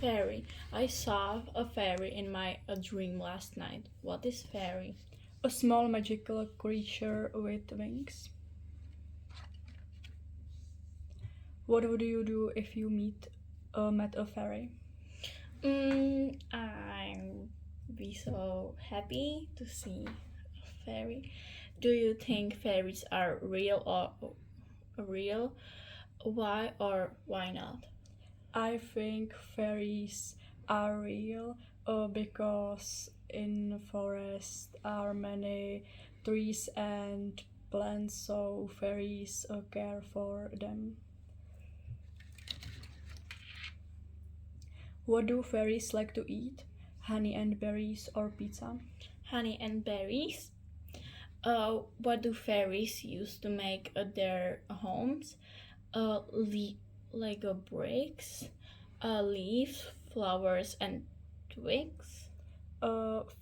Fairy. I saw a fairy in my dream last night. What is fairy? A small magical creature with wings. What would you do if you met a fairy? I'd be so happy to see a fairy. Do you think fairies are real or real? Why or why not? I think fairies are real because in forest are many trees and plants, so fairies care for them. What do fairies like to eat? Honey and berries or pizza? Honey and berries. What do fairies use to make their homes? Lego bricks, leaves, flowers, and twigs.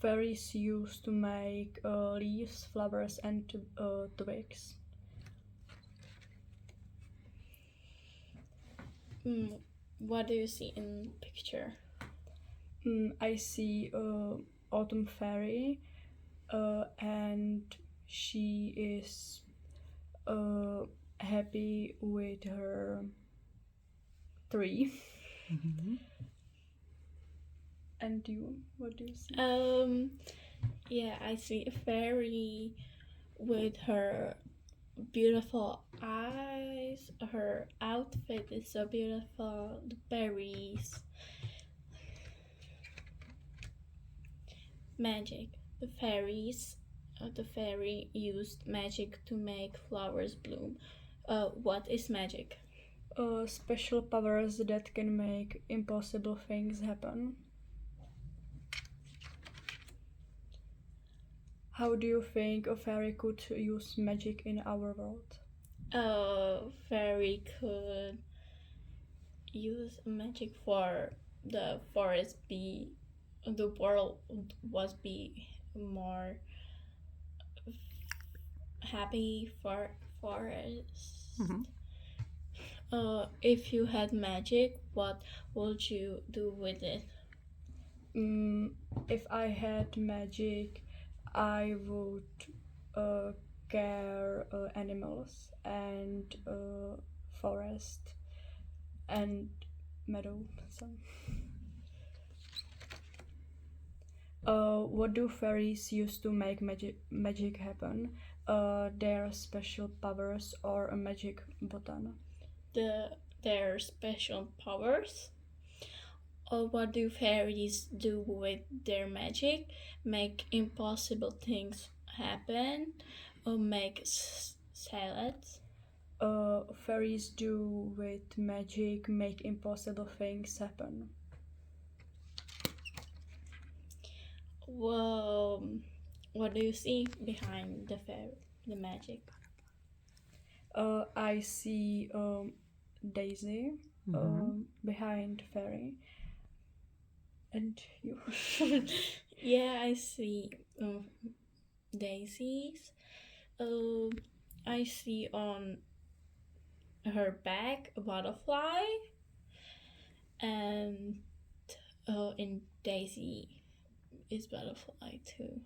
Fairies used to make leaves, flowers, and twigs. What do you see in the picture? I see autumn fairy, and she is happy with her tree. And you, what do you see? Yeah, I see a fairy with her beautiful eyes. Her outfit is so beautiful. The berries. Magic. The fairy used magic to make flowers bloom. What is magic? Special powers that can make impossible things happen. How do you think a fairy could use magic in our world? A fairy could use magic for the forest the world was be more happy for forest. If you had magic, what would you do with it? If I had magic, I would care animals and forest and meadow. What do fairies use to make magic happen? Their special powers or a magic button? Their special powers. What do fairies do with their magic? Make impossible things happen, or make salads? Fairies do with magic make impossible things happen. Well, what do you see behind the magic? I see Daisy behind fairy. And you? Yeah, I see daisies. I see on her back a butterfly, and in Daisy is butterfly too.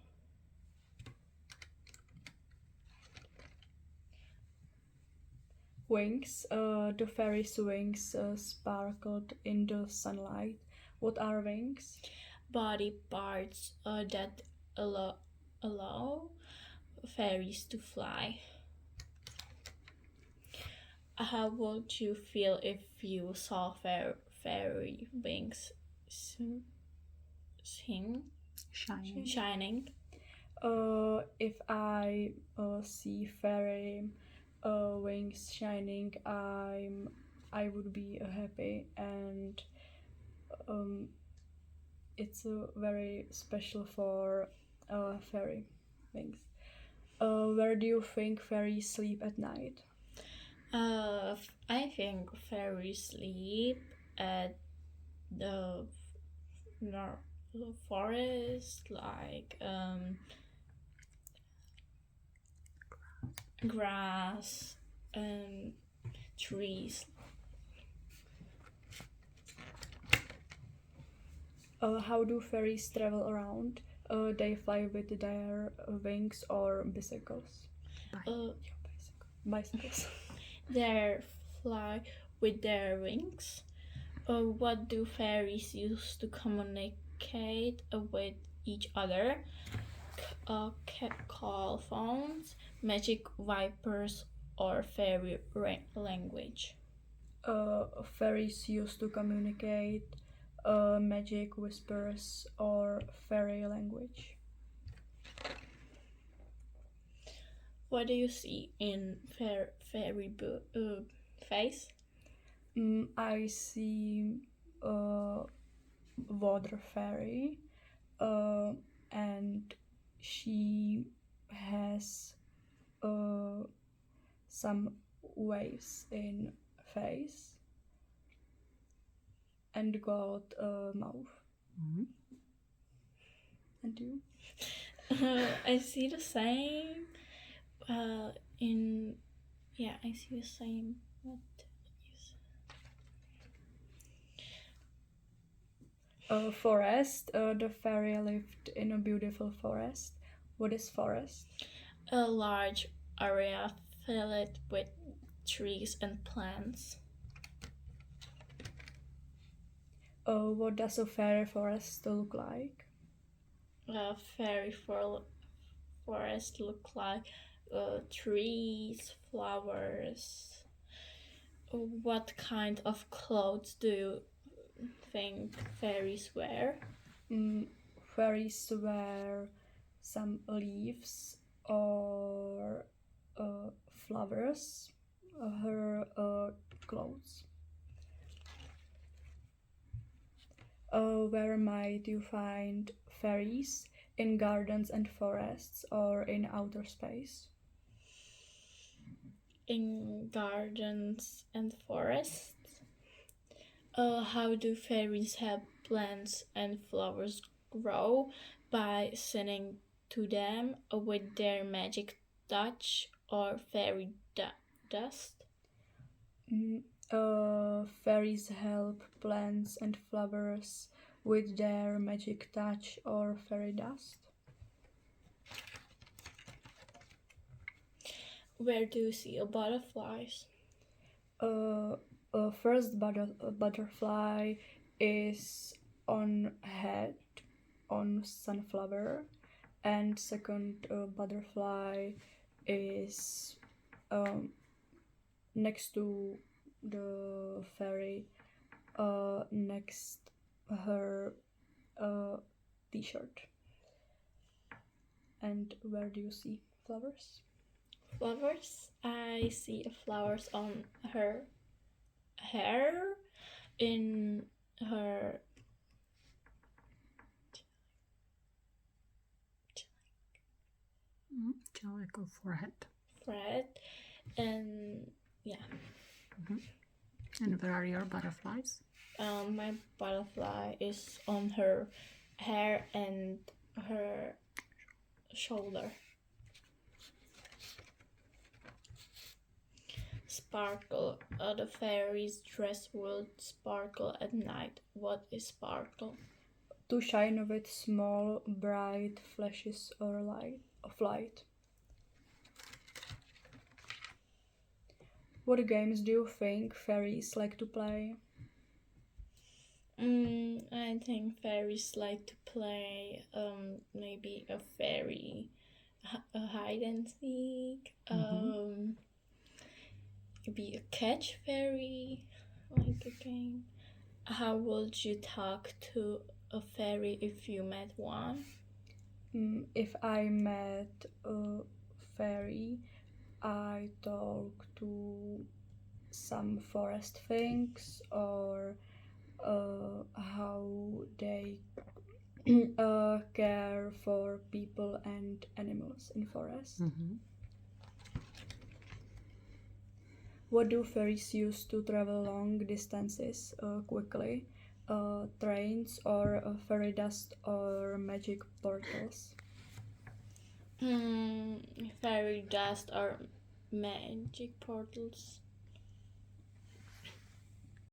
Wings. The fairy's wings sparkled in the sunlight. What are wings? Body parts that allow fairies to fly. How would you feel if you saw fairy wings shining? If I see fairy wings shining, I would be happy, and it's very special for fairy wings. Where do you think fairies sleep at night? I think fairies sleep at the forest, like grass and trees. How do fairies travel around? They fly with their wings or bicycles. Bicycles. They fly with their wings. What do fairies use to communicate with each other? Call phones, magic vipers, or fairy language? Fairies used to communicate magic whispers or fairy language. What do you see in fairy face? I see water fairy, and she has some waves in face and got a mouth. Mhm. And you? I see the same. I see the same. What is Forest. The fairy lived in a beautiful forest. What is forest? a large area filled with trees and plants? What does a fairy forest look like? A fairy forest look like trees, flowers. What kind of clothes do you think fairies wear? Fairies wear some leaves or flowers, her clothes. Where might you find fairies? In gardens and forests or in outer space? In gardens and forests. How do fairies help plants and flowers grow? By singing to them with their magic touch or fairy dust? Fairies help plants and flowers with their magic touch or fairy dust. Where do you see a butterflies? First butterfly is on head on sunflower, and second butterfly is next to the fairy, next her t-shirt. And where do you see flowers? Flowers? I see flowers on her hair, in her Like a forehead. forehead, and yeah. And where are your butterflies? My butterfly is on her hair and her shoulder. Sparkle. The fairy's dress will sparkle at night. What is sparkle? To shine with small bright flashes or of light. What games do you think fairies like to play? I think fairies like to play maybe a fairy a hide and seek, maybe a catch fairy, like a game. How would you talk to a fairy if you met one? If I met a fairy, I talk to some forest things or how they care for people and animals in forest. What do fairies use to travel long distances quickly? Trains or fairy dust or magic portals? Fairy dust or magic portals.